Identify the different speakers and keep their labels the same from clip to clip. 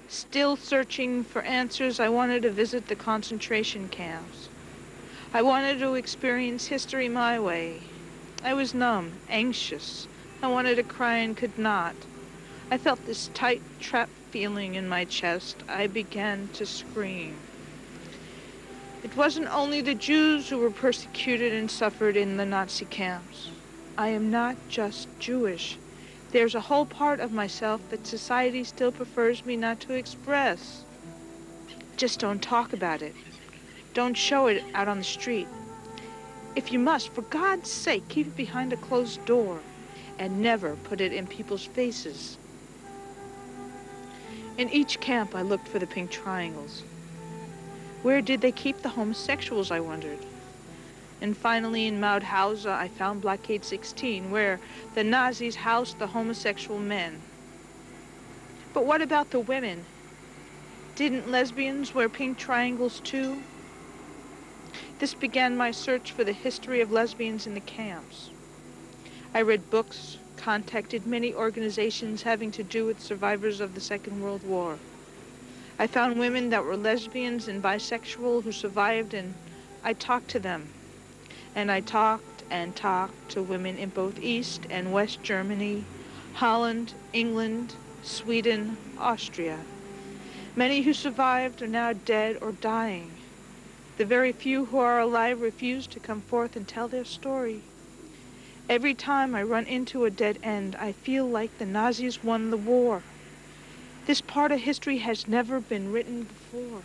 Speaker 1: Still searching for answers, I wanted to visit the concentration camps. I wanted to experience history my way. I was numb, anxious. I wanted to cry and could not. I felt this tight, trapped feeling in my chest. I began to scream. It wasn't only the Jews who were persecuted and suffered in the Nazi camps. I am not just Jewish. There's a whole part of myself that society still prefers me not to express. Just don't talk about it. Don't show it out on the street. If you must, for God's sake, keep it behind a closed door and never put it in people's faces. In each camp, I looked for the pink triangles. Where did they keep the homosexuals, I wondered. And finally, in Mauthausen, I found Blockade 16, where the Nazis housed the homosexual men. But what about the women? Didn't lesbians wear pink triangles too? This began my search for the history of lesbians in the camps. I read books, contacted many organizations having to do with survivors of the Second World War. I found women that were lesbians and bisexual who survived, and I talked to them. And I talked and talked to women in both East and West Germany, Holland, England, Sweden, Austria. Many who survived are now dead or dying. The very few who are alive refuse to come forth and tell their story. Every time I run into a dead end, I feel like the Nazis won the war. This part of history has never been written before.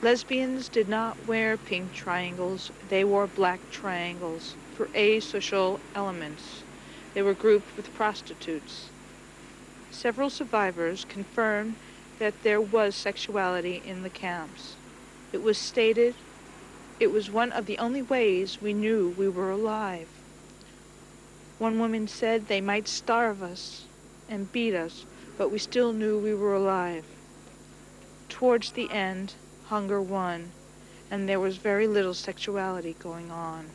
Speaker 1: Lesbians did not wear pink triangles, they wore black triangles for asocial elements. They were grouped with prostitutes. Several survivors confirmed that there was sexuality in the camps. It was stated it was one of the only ways we knew we were alive. One woman said they might starve us and beat us, but we still knew we were alive. Towards the end, hunger won, and there was very little sexuality going on.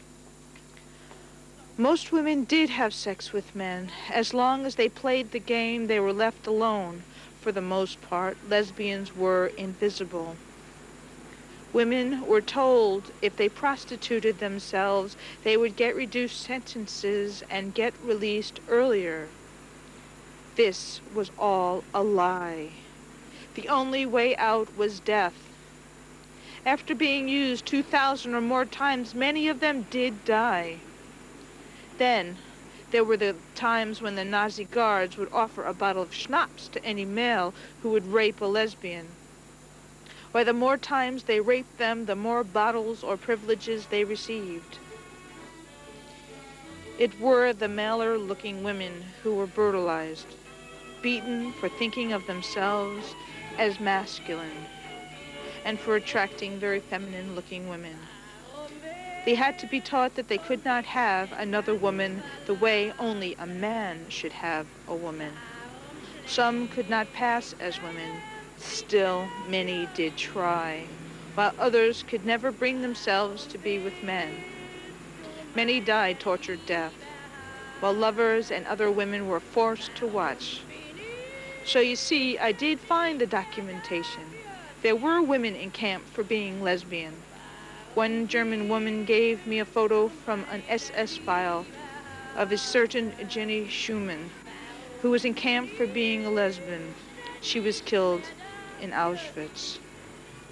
Speaker 1: Most women did have sex with men. As long as they played the game, they were left alone. For the most part, lesbians were invisible. Women were told if they prostituted themselves, they would get reduced sentences and get released earlier. This was all a lie. The only way out was death. After being used 2,000 or more times, many of them did die. Then, there were the times when the Nazi guards would offer a bottle of schnapps to any male who would rape a lesbian. Why, the more times they raped them, the more bottles or privileges they received. It were the maler-looking women who were brutalized, beaten for thinking of themselves as masculine, and for attracting very feminine-looking women. They had to be taught that they could not have another woman the way only a man should have a woman. Some could not pass as women. Still, many did try, while others could never bring themselves to be with men. Many died tortured death, while lovers and other women were forced to watch. So you see, I did find the documentation. There were women in camp for being lesbian. One German woman gave me a photo from an SS file of a certain Jenny Schumann, who was in camp for being a lesbian. She was killed in Auschwitz.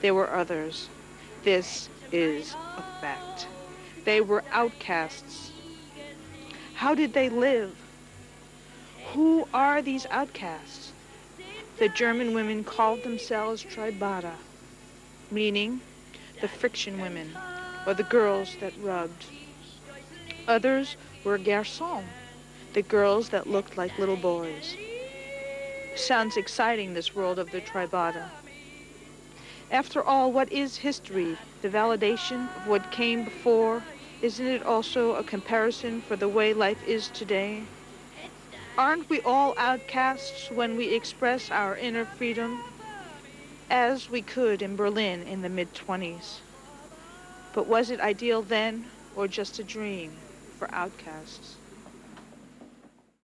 Speaker 1: There were others. This is a fact. They were outcasts. How did they live? Who are these outcasts? The German women called themselves Tribada, meaning the friction women, or the girls that rubbed. Others were garçons, the girls that looked like little boys. Sounds exciting, this world of the Tribada. After all, what is history? The validation of what came before? Isn't it also a comparison for the way life is today? Aren't we all outcasts when we express our inner freedom? As we could in Berlin in the mid-20s. But was it ideal then, or just a dream for outcasts?